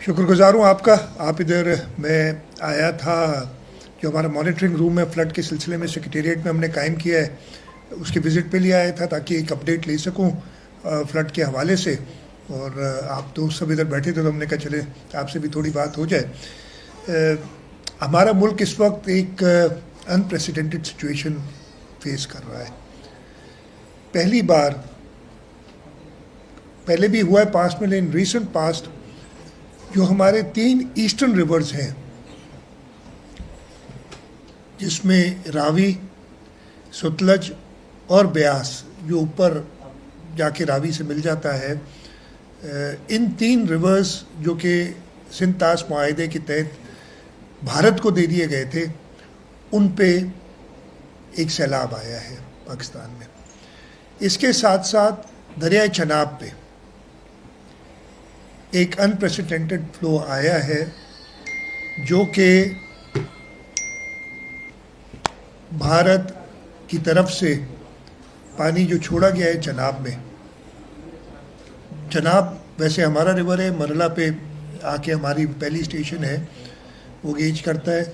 शुक्रगुजार हूँ आपका। आप इधर मैं आया था, जो हमारा मॉनिटरिंग रूम है फ्लड के सिलसिले में सेक्रेटेरिएट में हमने कायम किया है, उसके विज़िट पे लिए आया था ताकि एक अपडेट ले सकूँ फ्लड के हवाले से। और आप दोस्त सब इधर बैठे थे तो हमने कहा चले आपसे भी थोड़ी बात हो जाए। हमारा मुल्क इस वक्त एक अनप्रेसिडेंटेड सिचुएशन फेस कर रहा है। पहली बार, पहले भी हुआ है पास्ट में, लेकिन रिसेंट पास्ट जो हमारे 3 ईस्टर्न रिवर्स हैं, जिसमें रावी, सतलज और ब्यास, जो ऊपर जाके रावी से मिल जाता है, इन 3 रिवर्स जो कि सिंध ताश मुआहदे के तहत भारत को दे दिए गए थे, उन पे एक सैलाब आया है पाकिस्तान में। इसके साथ साथ दरियाए चनाब पे एक अनप्रेसिडेंटेड फ्लो आया है, जो कि भारत की तरफ से पानी जो छोड़ा गया है चनाब में। चनाब वैसे हमारा रिवर है, मरला पे आके हमारी पहली स्टेशन है, वो गेज करता है।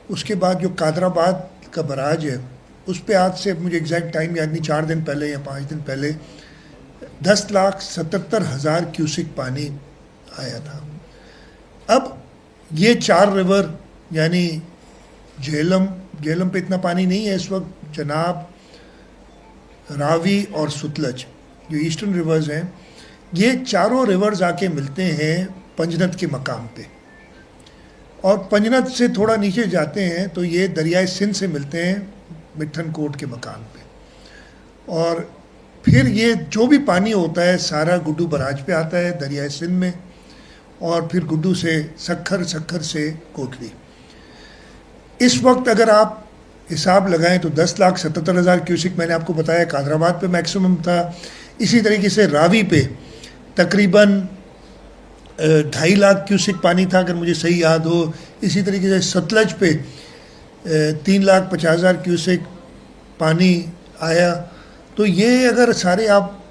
उसके बाद जो कादराबाद का बराज है, उस पे आज से मुझे एग्जैक्ट टाइम याद नहीं, 4 दिन पहले या 5 दिन पहले 10,77,000 क्यूसिक पानी आया था। अब ये 4 रिवर यानी झेलम पे इतना पानी नहीं है इस वक्त, चनाब, रावी और सतलज जो ईस्टर्न रिवर्स हैं, ये चारों रिवर्स आके मिलते हैं पंजनत के मकाम पे, और पंजनत से थोड़ा नीचे जाते हैं तो ये दरियाए सिंध से मिलते हैं मिठन कोट के मकाम पे। और फिर ये जो भी पानी होता है सारा गुड्डू बराज पे आता है दरियाए सिंध में, और फिर गुड्डू से सक्खर, सक्खर से कोटली। इस वक्त अगर आप हिसाब लगाएं तो 10,77,000 क्यूसिक मैंने आपको बताया कादराबाद पे मैक्सिमम था। इसी तरीके से रावी पे तकरीबन 2.5 लाख क्यूसिक पानी था अगर मुझे सही याद हो। इसी तरीके से सतलज पे 3,50,000 क्यूसिक पानी आया। तो ये अगर सारे आप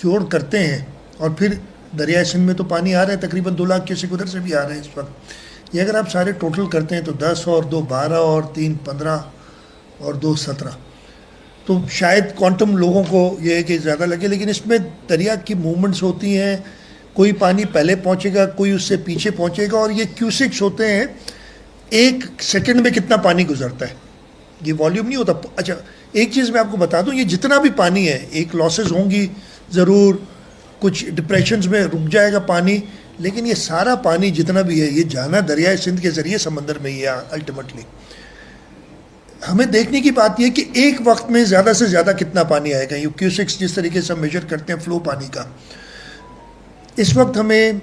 जोड़ करते हैं, और फिर दरिया सिंध में तो पानी आ रहा है तकरीबन 2 लाख क्यूसिक, उधर से भी आ रहे हैं इस वक्त। ये अगर आप सारे टोटल करते हैं तो 10 और 2 12 और 3 15 और 2 17, तो शायद क्वांटम लोगों को ये है कि ज़्यादा लगे, लेकिन इसमें दरिया की मूवमेंट्स होती हैं। कोई पानी पहले पहुंचेगा, कोई उससे पीछे पहुंचेगा, और ये क्यूसिक्स होते हैं, 1 सेकंड में कितना पानी गुजरता है, ये वॉल्यूम नहीं होता। अच्छा, एक चीज़ मैं आपको बता दूं, ये जितना भी पानी है, एक लॉसेस होंगी ज़रूर, कुछ डिप्रेशंस में रुक जाएगा पानी, लेकिन ये सारा पानी जितना भी है ये जाना दरियाए सिंध के ज़रिए समंदर में ही है। अल्टीमेटली हमें देखने की बात यह है कि एक वक्त में ज़्यादा से ज़्यादा कितना पानी आएगा। ये क्यूसिक्स जिस तरीके से हम मेजर करते हैं फ्लो पानी का, इस वक्त हमें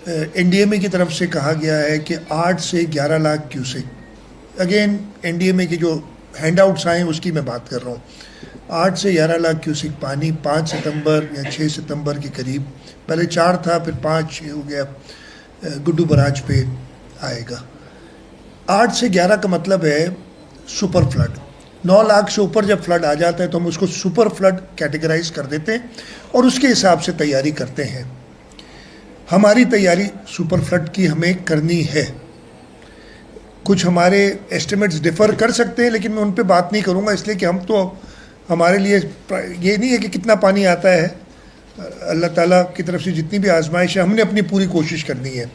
एनडीएमए की तरफ से कहा गया है कि 8 से 11 लाख क्यूसिक। अगेन एनडीएमए के जो हैंडआउट्स आए हैं उसकी मैं बात कर रहा हूँ। 8 से 11 लाख क्यूसिक पानी 5 सितंबर या 6 सितंबर के करीब, पहले 4 था फिर 5 हो गया, गुड्डू बराज पे आएगा। 8 से 11 का मतलब है सुपर फ्लड। 9 लाख से ऊपर जब फ्लड आ जाता है तो हम उसको सुपर फ्लड कैटेगराइज कर देते हैं और उसके हिसाब से तैयारी करते हैं। हमारी तैयारी सुपर फ्लड की हमें करनी है। कुछ हमारे एस्टिमेट्स डिफ़र कर सकते हैं, लेकिन मैं उन पे बात नहीं करूँगा, इसलिए कि हम तो, हमारे लिए ये नहीं है कि कितना पानी आता है। अल्लाह ताला की तरफ से जितनी भी आजमाइश है, हमने अपनी पूरी कोशिश करनी है।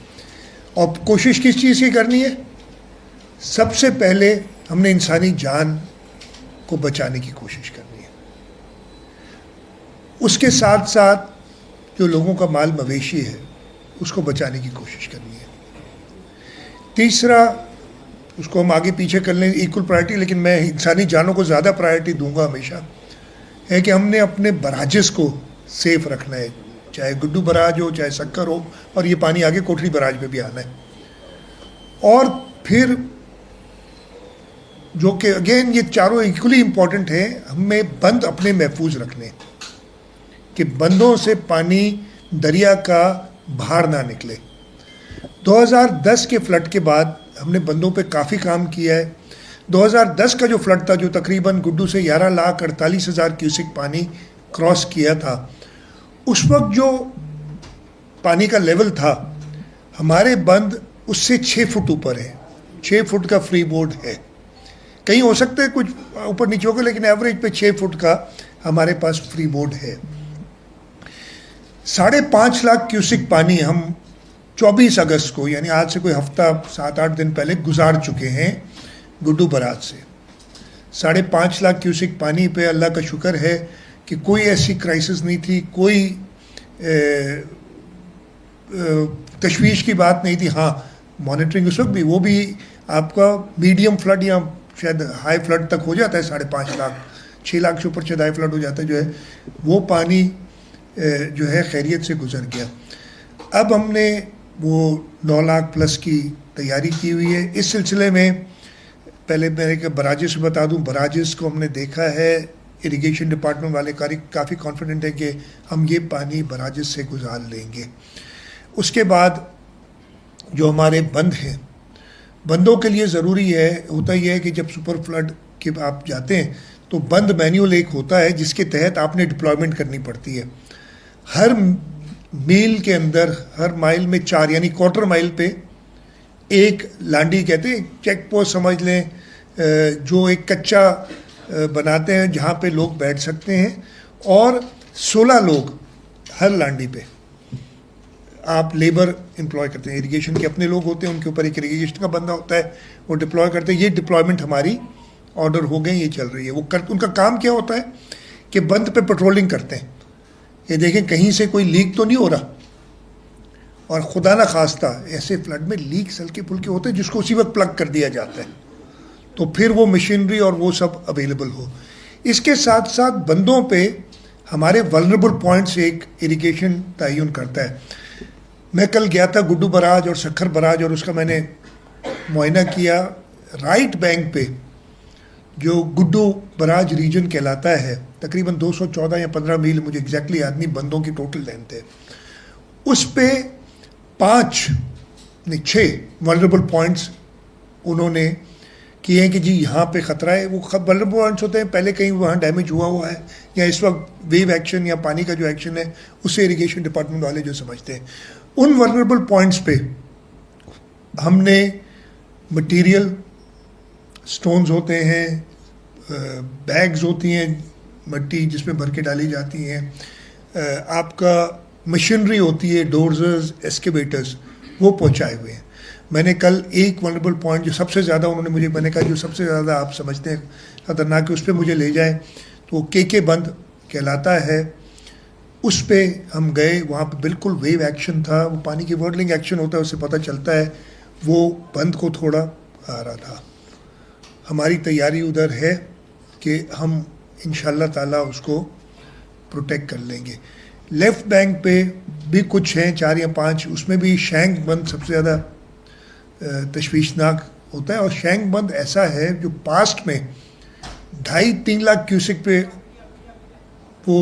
और कोशिश किस चीज़ की करनी है? सबसे पहले हमने इंसानी जान को बचाने की कोशिश करनी है। उसके साथ साथ जो लोगों का माल मवेशी है उसको बचाने की कोशिश करनी है। तीसरा, उसको हम आगे पीछे कर लें इक्वल प्रायोरिटी, लेकिन मैं इंसानी जानों को ज़्यादा प्रायोरिटी दूंगा हमेशा, है कि हमने अपने बराजेस को सेफ रखना है, चाहे गुड्डू बराज हो चाहे सक्कर हो, और ये पानी आगे कोटली बराज में भी आना है। और फिर जो कि अगेन ये चारों इक्वली इम्पॉर्टेंट है, हमें बंद अपने महफूज रखने, कि बंदों से पानी दरिया का बाहर ना निकले। 2010 के फ्लड के बाद हमने बंदों पे काफ़ी काम किया है। 2010 का जो फ्लड था, जो तकरीबन गुड्डू से 11,48,000 क्यूसिक पानी क्रॉस किया था, उस वक्त जो पानी का लेवल था, हमारे बंद उससे 6 फुट ऊपर है, 6 फुट का फ्री बोर्ड है। कहीं हो सकते हैं कुछ ऊपर नीचे होगा, लेकिन एवरेज पे 6 फुट का हमारे पास फ्री बोर्ड है। 5.5 लाख क्यूसिक पानी हम 24 अगस्त को, यानी आज से कोई हफ्ता 7-8 दिन पहले गुजार चुके हैं गुड्डू बराज से। 5.5 लाख क्यूसिक पानी पे अल्लाह का शुक्र है कि कोई ऐसी क्राइसिस नहीं थी, कोई तशवीश की बात नहीं थी। हाँ, मॉनिटरिंग उस वक्त भी, वो भी आपका मीडियम फ्लड या शायद हाई फ्लड तक हो जाता है। 5.5 लाख, 6 लाख से ऊपर शायद हाई फ्लड हो जाता है, जो है वो पानी जो है खैरियत से गुजर गया। अब हमने वो 9 लाख प्लस की तैयारी की हुई है। इस सिलसिले में पहले मेरे बराजिस बता दूं, बराजिस को हमने देखा है, इरिगेशन डिपार्टमेंट वाले काफ़ी कॉन्फिडेंट है कि हम ये पानी बराजिस से गुजार लेंगे। उसके बाद जो हमारे बंद हैं, बंदों के लिए ज़रूरी है, होता यह है कि जब सुपर फ्लड के आप जाते हैं तो बंद मैनुअल एक होता है जिसके तहत आपने डिप्लॉयमेंट करनी पड़ती है। हर मील के अंदर, हर माइल में 4 यानी क्वार्टर माइल पे एक लांडी कहते हैं, चेक पोस्ट समझ लें, जो एक कच्चा बनाते हैं जहाँ पे लोग बैठ सकते हैं, और 16 लोग हर लांडी पे आप लेबर एम्प्लॉय करते हैं। इरिगेशन के अपने लोग होते हैं, उनके ऊपर एक इरिगेशन का बंदा होता है, वो डिप्लॉय करते हैं। ये डिप्लॉयमेंट हमारी ऑर्डर हो गई, ये चल रही है। उनका काम क्या होता है कि बंद पे पेट्रोलिंग करते हैं, ये देखें कहीं से कोई लीक तो नहीं हो रहा, और खुदा ना खास्ता ऐसे फ्लड में लीक हल्के फुल्के होते हैं जिसको उसी वक्त प्लग कर दिया जाता है, तो फिर वो मशीनरी और वो सब अवेलेबल हो। इसके साथ साथ बंदों पे हमारे वल्नरेबल पॉइंट्स एक इरिगेशन तयन करता है। मैं कल गया था गुड्डू बराज और सखर बराज, और उसका मैंने मुआयना किया। राइट बैंक पे जो गुड्डू बराज रीजन कहलाता है, तकरीबन 214 या 15 मील, मुझे एग्जैक्टली याद नहीं, बंदों की टोटल लेंथ है। उस पे 6 वल्नरेबल पॉइंट्स उन्होंने किए हैं कि जी यहाँ पे ख़तरा है। वो वल्नरेबल पॉइंट्स होते हैं, पहले कहीं वहाँ डैमेज हुआ है, या इस वक्त वेव एक्शन या पानी का जो एक्शन है उससे इरिगेशन डिपार्टमेंट वाले जो समझते हैं। उन वल्नरेबल पॉइंट्स पे हमने मटेरियल, स्टोन्स होते हैं, बैग्स होती हैं मट्टी जिसमें भर के डाली जाती हैं, आपका मशीनरी होती है, डोर्जर्स, एस्केवेटर्स, वो पहुंचाए हुए हैं। मैंने कल एक वल्नरेबल पॉइंट जो सबसे ज़्यादा उन्होंने मुझे, मैंने कहा जो सबसे ज़्यादा आप समझते हैं ख़तरनाक है, उस पर मुझे ले जाए, तो के बंद कहलाता है। उस पे हम गए, वहाँ पे बिल्कुल वेव एक्शन था, वो पानी की वर्डलिंग एक्शन होता है, उससे पता चलता है वो बंद को थोड़ा आ रहा था। हमारी तैयारी उधर है कि हम इंशाल्लाह ताला उसको प्रोटेक्ट कर लेंगे। लेफ़्ट बैंक पे भी कुछ हैं, 4 या 5, उसमें भी शैंक बंद सबसे ज़्यादा तशवीशनाक होता है। और शैंक बंद ऐसा है जो पास्ट में 2.5-3 लाख क्यूसिक पे वो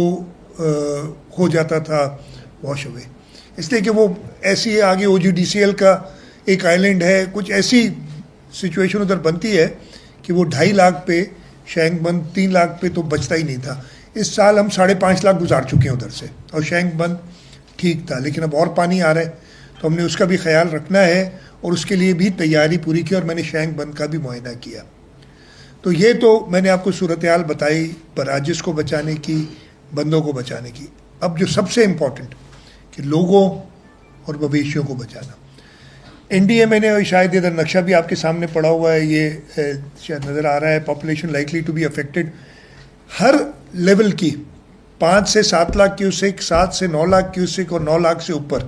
हो जाता था वॉश अवे, इसलिए कि वो ऐसी है, आगे OGDCL का एक आइलैंड है, कुछ ऐसी सिचुएशन उधर बनती है कि वो 2.5 लाख पे शैंक बंद, 3 लाख पे तो बचता ही नहीं था। इस साल हम 5.5 लाख गुजार चुके हैं उधर से, और शैंक बंद ठीक था, लेकिन अब और पानी आ रहा है तो हमने उसका भी ख्याल रखना है, और उसके लिए भी तैयारी पूरी की, और मैंने शैंक बंद का भी मुआयना किया। तो ये तो मैंने आपको सूरत हाल बताई बराजिस को बचाने की, बंदों को बचाने की। अब जो सबसे इम्पोर्टेंट कि लोगों और मवेशियों को बचाना, NDA मैंने शायद इधर नक्शा भी आपके सामने पड़ा हुआ है, ये शायद नज़र आ रहा है, population likely to be affected. हर लेवल की 5 से 7 लाख क्यूसिक, 7 से 9 लाख क्यूसिक, और 9 लाख से ऊपर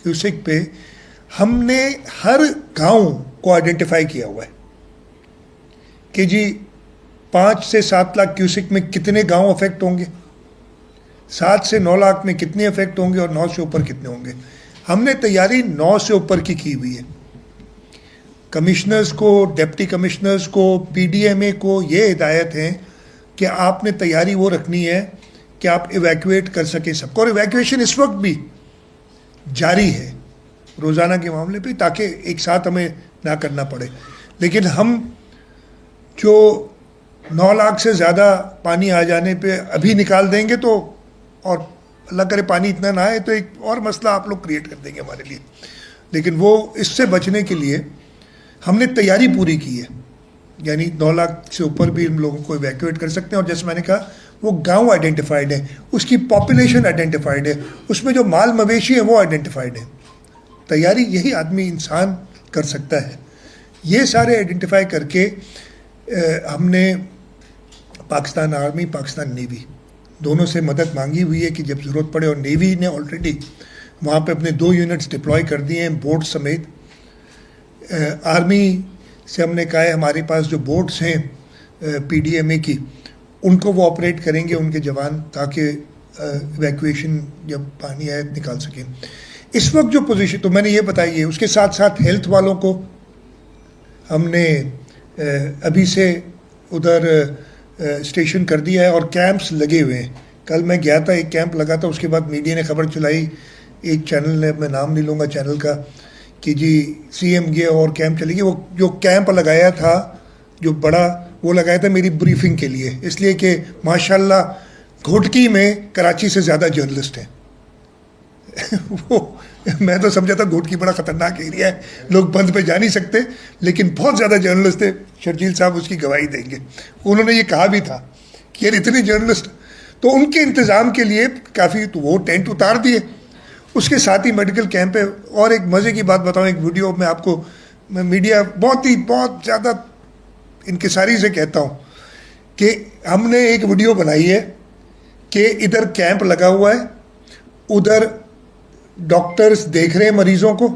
क्यूसिक पे हमने हर गांव को आइडेंटिफाई किया हुआ है कि जी 5 से 7 लाख क्यूसिक में कितने गांव अफेक्ट होंगे, 7 से 9 लाख में कितने अफेक्ट होंगे, और 9 से ऊपर कितने होंगे। हमने तैयारी 9 से ऊपर की हुई है। कमिश्नर्स को, डिप्टी कमिश्नर्स को, PDMA को ये हिदायत है कि आपने तैयारी वो रखनी है कि आप इवैक्यूएट कर सकें सबको, और इवैक्यूएशन इस वक्त भी जारी है रोज़ाना के मामले पे, ताकि एक साथ हमें ना करना पड़े। लेकिन हम जो 9 लाख से ज़्यादा पानी आ जाने पे अभी निकाल देंगे तो, और अल्लाह करे पानी इतना ना आए तो एक और मसला आप लोग क्रिएट कर देंगे हमारे लिए। लेकिन वो इससे बचने के लिए हमने तैयारी पूरी की है, यानी 9 लाख से ऊपर भी हम लोगों को इवैक्यूएट कर सकते हैं। और जैसे मैंने कहा, वो गांव आइडेंटिफाइड है, उसकी पॉपुलेशन आइडेंटिफाइड है, उसमें जो माल मवेशी है वो आइडेंटिफाइड है। तैयारी यही आदमी इंसान कर सकता है। ये सारे आइडेंटिफाई करके हमने पाकिस्तान आर्मी, पाकिस्तान नेवी दोनों से मदद मांगी हुई है कि जब ज़रूरत पड़े, और नेवी ने ऑलरेडी वहाँ पे अपने 2 यूनिट्स डिप्लॉय कर दिए हैं, बोट समेत। आर्मी से हमने कहा है हमारे पास जो बोट्स हैं PDMA की, उनको वो ऑपरेट करेंगे उनके जवान, ताकि इवैक्यूएशन जब पानी आए निकाल सकें। इस वक्त जो पोजीशन तो मैंने ये बताई है, उसके साथ साथ हेल्थ वालों को हमने अभी से उधर स्टेशन कर दिया है और कैंप्स लगे हुए हैं। कल मैं गया था, एक कैंप लगा था, उसके बाद मीडिया ने खबर चलाई, एक चैनल ने, मैं नाम नहीं लूँगा चैनल का, कि जी CM गया और कैंप चलेगी। वो जो कैंप लगाया था जो बड़ा, वो लगाया था मेरी ब्रीफिंग के लिए, इसलिए कि माशाल्लाह घोटकी में कराची से ज़्यादा जर्नलिस्ट हैं। वो मैं तो समझा था घोटकी बड़ा ख़तरनाक एरिया है, लोग बंद पे जा नहीं सकते, लेकिन बहुत ज़्यादा जर्नलिस्ट थे। शर्जील साहब उसकी गवाही देंगे। उन्होंने ये कहा भी था कि यार इतने जर्नलिस्ट, तो उनके इंतज़ाम के लिए काफ़ी, तो वो टेंट उतार दिए। उसके साथ ही मेडिकल कैंप है। और एक मज़े की बात बताऊँ, एक वीडियो में आपको, मैं मीडिया बहुत ज़्यादा इंकिसारी से कहता हूँ कि हमने एक वीडियो बनाई है कि इधर कैंप लगा हुआ है, उधर डॉक्टर्स देख रहे हैं मरीज़ों को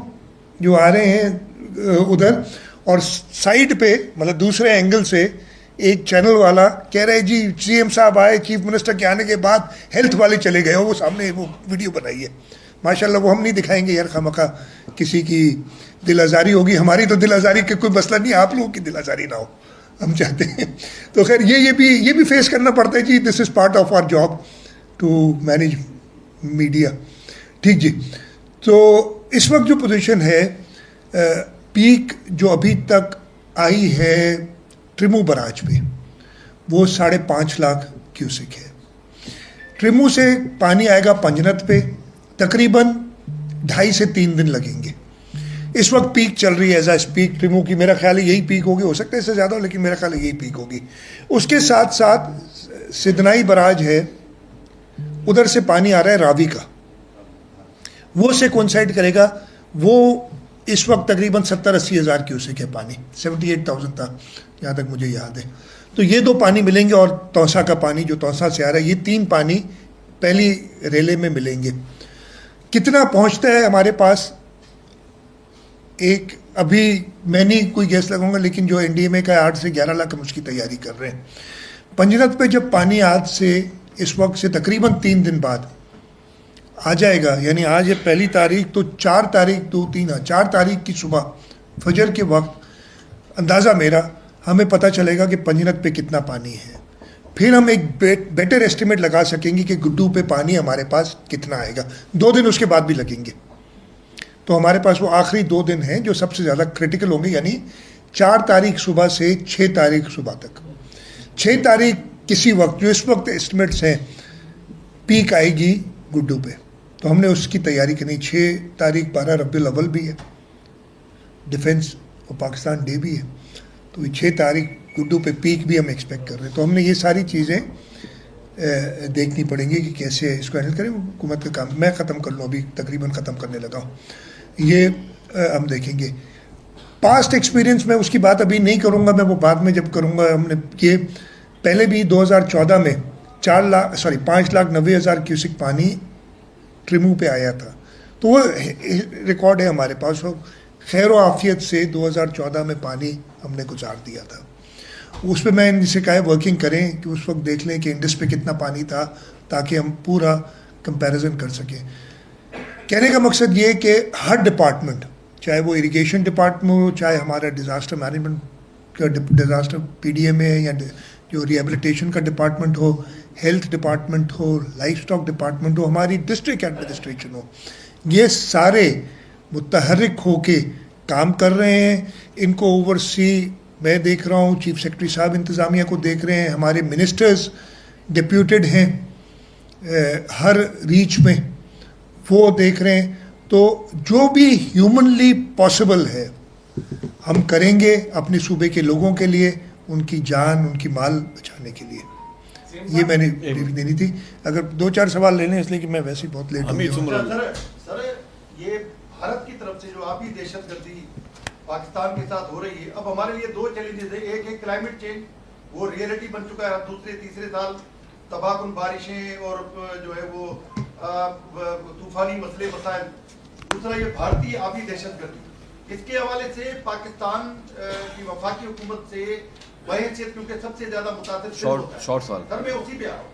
जो आ रहे हैं उधर, और साइड पे मतलब दूसरे एंगल से एक चैनल वाला कह रहे हैं जी CM साहब आए, चीफ मिनिस्टर के आने के बाद हेल्थ वाले चले गए, वो सामने वो वीडियो बनाई है। माशाल्लाह वो हम नहीं दिखाएंगे यार, खामखा किसी की दिल आज़ारी होगी, हमारी तो दिल आज़ारी का कोई मसला नहीं, आप लोगों की दिल आज़ारी ना हो, हम चाहते हैं। तो खैर ये भी फेस करना पड़ता है जी, this is part of our job to manage media. ठीक जी। तो इस वक्त जो पोजीशन है, पीक जो अभी तक आई है ट्रिमू बराज पे, वो 5.5 लाख क्यूसेक है। ट्रिमू से पानी आएगा पंजनत पे, तकरीबन 2.5 से 3 दिन लगेंगे। इस वक्त पीक चल रही है, एज आई स्पीक ट्रिमू की, मेरा ख्याल है यही पीक होगी, हो सकता है इससे ज़्यादा हो, लेकिन मेरा ख्याल है यही पीक होगी। उसके साथ साथ सिदनाई बराज है, उधर से पानी आ रहा है रावी का, वो से कोइंसाइड करेगा। वो इस वक्त तकरीबन 70-80 हज़ार क्यूसेक है पानी, 78,000 था जहाँ तक मुझे याद है। तो ये 2 पानी मिलेंगे, और तौसा का पानी जो तौसा से आ रहा है, ये 3 पानी पहली रेले में मिलेंगे। कितना पहुँचता है हमारे पास, एक अभी मैं नहीं कोई गैस लगाऊंगा, लेकिन जो NDMA का 8 से 11 लाख हम उसकी तैयारी कर रहे हैं। पंजनत पे जब पानी आज से, इस वक्त से तकरीबन 3 दिन बाद आ जाएगा, यानी आज है 1 तारीख, तो 4 तारीख 4 तारीख की सुबह फजर के वक्त अंदाज़ा मेरा हमें पता चलेगा कि पंजनत पे कितना पानी है। फिर हम एक बेटर एस्टिमेट लगा सकेंगे कि गुड्डू पे पानी हमारे पास कितना आएगा। 2 दिन उसके बाद भी लगेंगे, तो हमारे पास वो आखिरी 2 दिन हैं जो सबसे ज़्यादा क्रिटिकल होंगे, यानी 4 तारीख सुबह से 6 तारीख सुबह तक। 6 तारीख किसी वक्त, जो इस वक्त एस्टिमेट्स हैं, पीक आएगी गुड्डू पे, तो हमने उसकी तैयारी करनी। 6 तारीख 12 रबीउल अव्वल भी है, डिफेंस और पाकिस्तान डे भी है, तो 6 तारीख गुड्डू पे पीक भी हम एक्सपेक्ट कर रहे हैं। तो हमने ये सारी चीज़ें देखनी पड़ेंगी कि कैसे इसको हैंडल करें। हुकूमत का काम मैं ख़त्म कर लूँ, अभी तकरीबन ख़त्म करने लगा हूँ, ये हम देखेंगे। पास्ट एक्सपीरियंस में उसकी बात अभी नहीं करूँगा, मैं वो बाद में जब करूँगा। हमने ये पहले भी 2014 में 5,90,000 क्यूसिक पानी ट्रिमू पे आया था, तो वो रिकॉर्ड है हमारे पास। वो खैर आफियत से 2014 में पानी हमने गुजार दिया था। उस पर मैं इनसे कहा वर्किंग करें कि उस वक्त देख लें कि इंडस पे कितना पानी था, ताकि हम पूरा कंपैरिजन कर सकें। कहने का मकसद ये कि हर डिपार्टमेंट, चाहे वो इरिगेशन डिपार्टमेंट हो, चाहे हमारा डिज़ास्टर मैनेजमेंट का डिज़ास्टर PDMA है, या जो रिहेबिलिटेशन का डिपार्टमेंट हो, हेल्थ डिपार्टमेंट हो, लाइफ स्टॉक डिपार्टमेंट हो, हमारी डिस्ट्रिक्ट एडमिनिस्ट्रेशन हो, ये सारे मुतहर्रिक होके काम कर रहे हैं। इनको ओवरसी मैं देख रहा हूँ, चीफ सेक्रेटरी साहब इंतज़ामिया को देख रहे हैं, हमारे मिनिस्टर्स डिप्यूटेड हैं हर रीच में, वो देख रहे हैं। तो जो भी ह्यूमनली पॉसिबल है हम करेंगे अपने सूबे के लोगों के लिए, उनकी जान उनकी माल बचाने के लिए। ये मैंने ब्रीफ देनी थी। अगर 2-4 सवाल लेने इसलिए कि मैं वैसे ही बहुत लेट हो गया। सर ये भारत की तरफ से जो आप ही दहशतगर्दी पाकिस्तान के साथ हो रही है, अब हमारे लिए 2 चैलेंजेस है। एक है क्लाइमेट चेंज, वो रियलिटी बन चुका है। दूसरे तीसरे साल तबाहकुन बारिशें और जो है वो तूफानी मसले मसाइल। दूसरा ये भारतीय आबी दहशतगर्दी, इसके हवाले से पाकिस्तान की वफाकी हुकूमत से बहैसियत, क्योंकि सबसे ज्यादा मुतासिर शॉर्ट सवाल सर मैं उसी पे आ रहा हूँ,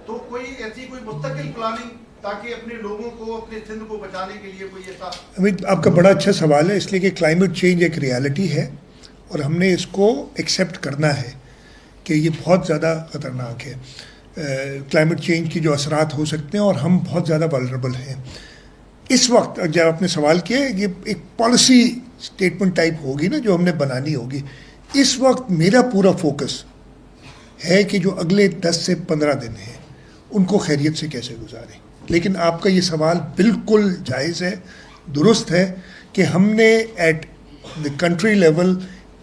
तो कोई ऐसी कोई मुस्तकिल प्लानिंग ताकि अपने लोगों को अपने सिंध को बचाने के लिए कोई ऐसा। अमित, आपका बड़ा अच्छा सवाल है, इसलिए कि क्लाइमेट चेंज एक रियलिटी है और हमने इसको एक्सेप्ट करना है कि ये बहुत ज़्यादा ख़तरनाक है। क्लाइमेट चेंज की जो असरात हो सकते हैं और हम बहुत ज़्यादा वल्नरेबल हैं इस वक्त। जब आपने सवाल किया, ये एक पॉलिसी स्टेटमेंट टाइप होगी ना जो हमने बनानी होगी। इस वक्त मेरा पूरा फोकस है कि जो अगले 10 से 15 दिन हैं उनको खैरियत से कैसे गुजारें। लेकिन आपका ये सवाल बिल्कुल जायज़ है, दुरुस्त है कि हमने at the country level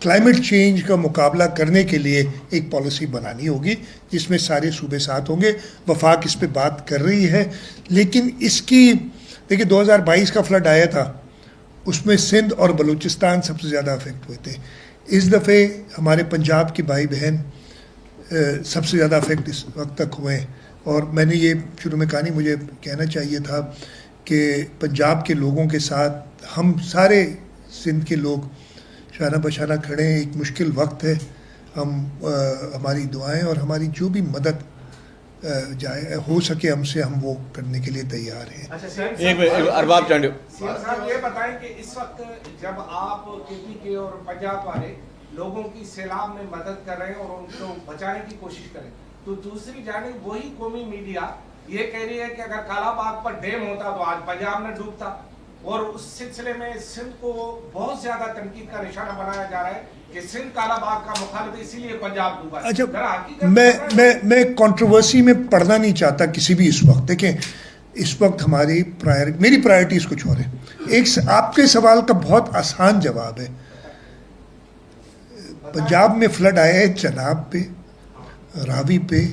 climate change का मुकाबला करने के लिए एक पॉलिसी बनानी होगी जिसमें सारे सूबे साथ होंगे। वफाक इस पे बात कर रही है, लेकिन इसकी देखिए 2022 का फ्लड आया था, उसमें सिंध और बलूचिस्तान सबसे ज़्यादा अफेक्ट हुए थे। इस दफ़े हमारे पंजाब की भाई बहन सबसे ज़्यादा अफेक्ट इस वक्त तक हुए हैं। और मैंने ये शुरू में कहा नहीं, मुझे कहना चाहिए था कि पंजाब के लोगों के साथ हम सारे सिंध के लोग शाना बशाना खड़े हैं। एक मुश्किल वक्त है, हमारी दुआएं और हमारी जो भी मदद जाए हो सके हमसे, हम वो करने के लिए तैयार हैं। एक अरबाब चांडियो साहब ये बताएं कि इस वक्त जब आप केपी के और पंजाब वाले लोगों की सैलाब में मदद कर रहे हैं और उनको बचाने की कोशिश करें, तो दूसरी जानिब वही कौमी मीडिया ये कह रही है कि अगर कालाबाग पर डैम होता तो आज पंजाब न डूबता, और उस सिलसिले में सिंध को बहुत ज्यादा तनकीद का निशाना बनाया जा रहा है कि सिंध कालाबाग का मुखालिफ इसीलिए पंजाब डूबा। अच्छा, मैं कंट्रोवर्सी में पढ़ना नहीं चाहता किसी भी इस वक्त। देखें, इस वक्त हमारी मेरी प्रायोरिटीज कुछ और है। एक आपके सवाल का बहुत आसान जवाब है। पंजाब में फ्लड आया है चनाब पे, रावी पे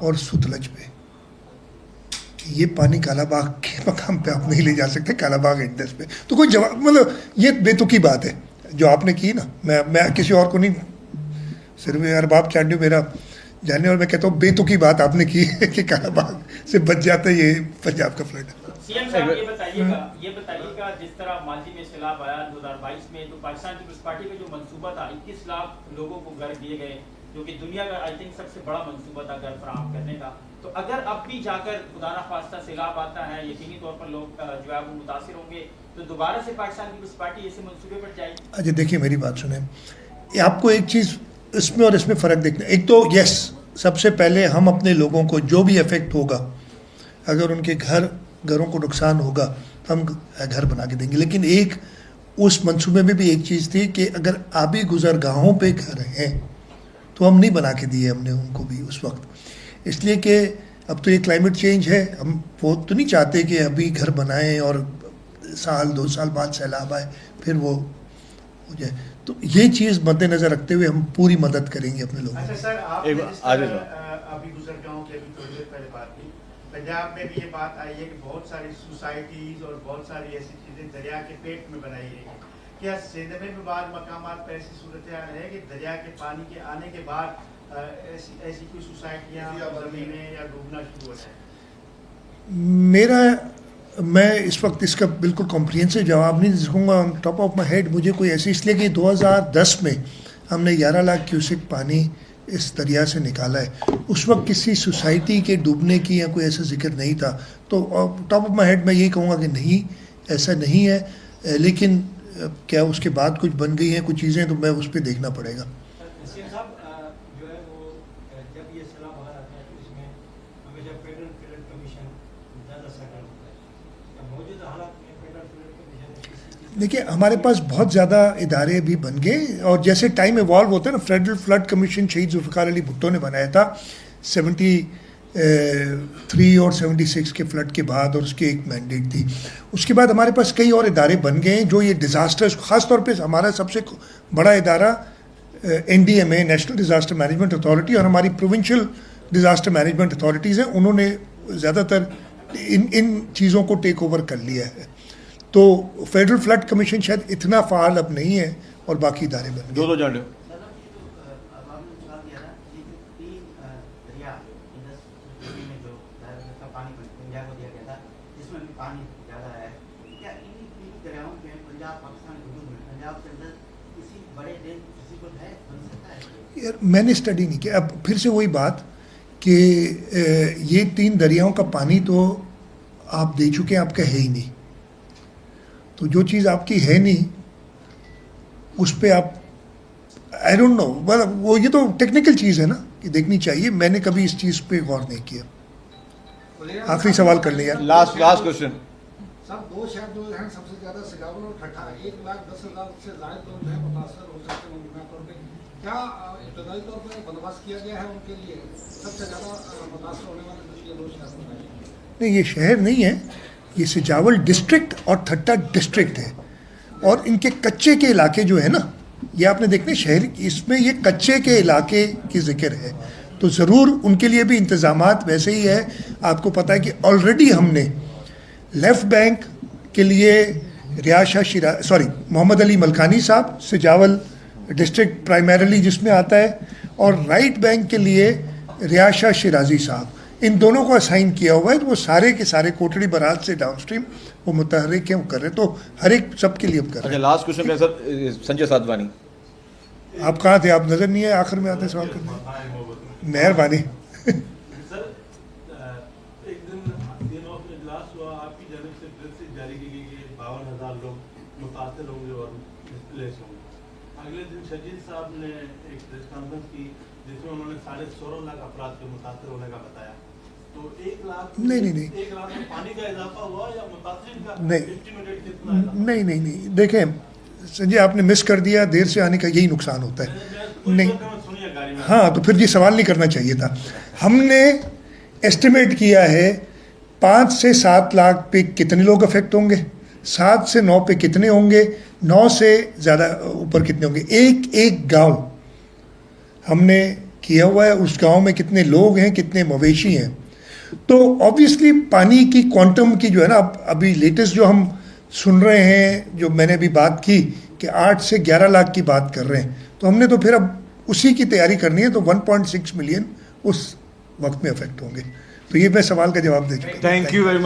और सुतलज पे। ये पानी कालाबाग के मकाम पे आप नहीं ले जा सकते, कालाबाग इंडस पे। तो कोई जवाब, मतलब ये बेतुकी बात है जो आपने की ना। मैं किसी और को नहीं, सिर्फ अरबाब चांडियो मेरा जानने, और मैं कहता हूँ बेतुकी बात आपने की है कि कालाबाग से बच जाता है ये पंजाब का फ्लड। सीएम साहब ये बताइएगा जिस तरह माजी में सैलाब आया 2022 में, तो पाकिस्तान पीपल्स पार्टी का जो मंसूबा था 21 लाख लोगों को घर दिए गए, जो कि दुनिया का आई थिंक सबसे बड़ा मंसूबा था घर फराहम करने का। तो अगर अब भी जाकर खुदा ना खास्ता सैलाब आता है, यकीनी तौर पर लोग जो है वो मुतासिर होंगे, तो दोबारा से पाकिस्तान पीपल्स पार्टी ऐसे मंसूबे पर जाएगी। अच्छा देखिए, मेरी बात सुने, आपको एक चीज़ इसमें और इसमें फ़र्क देखना। एक तो यस, सबसे पहले हम अपने लोगों को जो भी इफेक्ट होगा, अगर उनके घरों को नुकसान होगा तो हम घर बना के देंगे। लेकिन एक उस मंसूबे में भी एक चीज़ थी कि अगर आबी गुजरगाहों पे घर हैं तो हम नहीं बना के दिए हमने उनको भी उस वक्त, इसलिए कि अब तो ये क्लाइमेट चेंज है, हम वो तो नहीं चाहते कि अभी घर बनाएं और साल 2 साल बाद सैलाब आए फिर वो हो जाए। तो ये चीज़ मद्देनज़र रखते हुए हम पूरी मदद करेंगे अपने लोगों को। अच्छा सर, आपने अभी गुजरगाहों की अभी थोड़ी देर पहले बात की, पंजाब में भी ये बात आई है कि बहुत सारी सोसाइटीज़ और बहुत सारी ऐसी चीज़ें दरिया के पेट में बनाई गई हैं। क्या सिंध में भी बाद मकामात पर ऐसी सूरत है कि दरिया के पानी के आने के बाद ऐसी कोई सोसाइटियाँ ज़मीनें या डूबना शुरू हो जाए? मैं इस वक्त इसका बिल्कुल कॉम्प्रिहेंसिव जवाब नहीं दे सकूँगा on top of my head. मुझे कोई ऐसी, इसलिए कि 2010 में हमने 11 लाख क्यूसेक पानी इस दरिया से निकाला है। उस वक्त किसी सोसाइटी के डूबने की या कोई ऐसा जिक्र नहीं था। तो टॉप ऑफ माई हेड मैं यही कहूँगा कि नहीं, ऐसा नहीं है। लेकिन क्या उसके बाद कुछ बन गई हैं कुछ चीज़ें, तो मैं उस पर देखना पड़ेगा। देखिए, हमारे पास बहुत ज़्यादा इदारे भी बन गए और जैसे टाइम इवॉल्व होता है ना, फेडरल फ्लड कमीशन शहीद जुल्फ़िकार अली भुट्टो ने बनाया था 3 और 76 के फ्लड के बाद, और उसकी एक मैंडेट थी। उसके बाद हमारे पास कई और इदारे बन गए हैं जो ये डिज़ास्टर्स, ख़ास तौर पे हमारा सबसे बड़ा इदारा NDMA, national disaster management authority, और हमारी प्रोविंशियल डिज़ास्टर मैनेजमेंट अथॉरिटीज़ हैं, उन्होंने ज़्यादातर इन चीज़ों को टेक ओवर कर लिया है। तो फेडरल फ्लड कमीशन शायद इतना फ़ाल अब नहीं है और बाकी इदारे बन गए। दो जान लो। यार मैंने स्टडी नहीं किया। अब फिर से वही बात कि ये 3 दरियाओं का पानी तो आप दे चुके हैं, आपका है ही नहीं। तो जो चीज़ आपकी है नहीं उस पे आप, आई डोंट नो, वो ये तो टेक्निकल चीज़ है ना कि देखनी चाहिए। मैंने कभी इस चीज़ पे गौर नहीं किया। आखिरी सवाल कर लिया। Last question. सब 2 शहर जो हैं सबसे ज्यादा सिजावल और ठट्ठा, 1,10,000 से ज्यादा लोग हैं मुतासर हो सकते हैं उनका तौर पे। क्या इब्तदाई तौर पर बंदोबस्त किया गया है उनके लिए? सबसे ज्यादा मुतासर होने वाले ये 2 शहर बताइए। नहीं, ये शहर नहीं है, ये सिजावल डिस्ट्रिक्ट और ठट्टा डिस्ट्रिक्ट है। और इनके कच्चे के इलाके जो है ना, ये आपने देखने शहर, इसमें ये कच्चे के इलाके की जिक्र है, तो ज़रूर उनके लिए भी इंतज़ामात वैसे ही है। आपको पता है कि ऑलरेडी हमने लेफ़्ट बैंक के लिए मोहम्मद अली मलकानी साहब, सिजावल डिस्ट्रिक्ट प्राइमरीली जिसमें आता है, और राइट बैंक के लिए रियाशा शिराजी साहब, इन दोनों को असाइन किया हुआ है। तो वो सारे के सारे कोटड़ी बराज से डाउनस्ट्रीम वो मुतहर्रिक हैं, वो कर रहे हैं। तो हर एक सब के लिए हम कर रहे अच्छा, लास्ट क्वेश्चन है सर, संजय साधवानी। हैं। आप कहाँ थे? आप नज़र नहीं है, आखिर में आते सवाल करने। मेहरबानी। सर, एक दिन दिनों में इजलास हुआ, आपकी जानब से प्रेस जारी की गई कि 52,000 लोग मुतासर होंगे और डिस्प्लेस होंगे। अगले दिन शजीद साहब ने एक प्रेस कॉन्फ्रेंस की जिसमें उन्होंने 16.5 लाख अफराद के मुतासर होने का बताया। तो 1 लाख नहीं। 1 लाख में पानी का इजाफा हुआ या मुतासरीन का नहीं। एस्टिमेटेड कितना है? नहीं, देखें संजय, आपने मिस कर दिया। देर से आने का यही नुकसान होता है। नहीं, सुनिए गाड़ी में। हाँ, तो फिर ये सवाल नहीं करना चाहिए था। हमने एस्टिमेट किया है 5 से 7 लाख पे कितने लोग अफेक्ट होंगे, 7 से 9 पे कितने होंगे, 9 से ज़्यादा ऊपर कितने होंगे। एक गांव हमने किया हुआ है, उस गांव में कितने लोग हैं, कितने मवेशी हैं। तो ऑब्वियसली पानी की क्वांटम की जो है ना, अभी लेटेस्ट जो हम सुन रहे हैं, जो मैंने अभी बात की कि 8 से 11 लाख की बात कर रहे हैं, तो हमने तो फिर अब उसी की तैयारी करनी है। तो 1.6 मिलियन उस वक्त में अफेक्ट होंगे। तो ये मैं सवाल का जवाब दे चुका हूं। Thank you very much.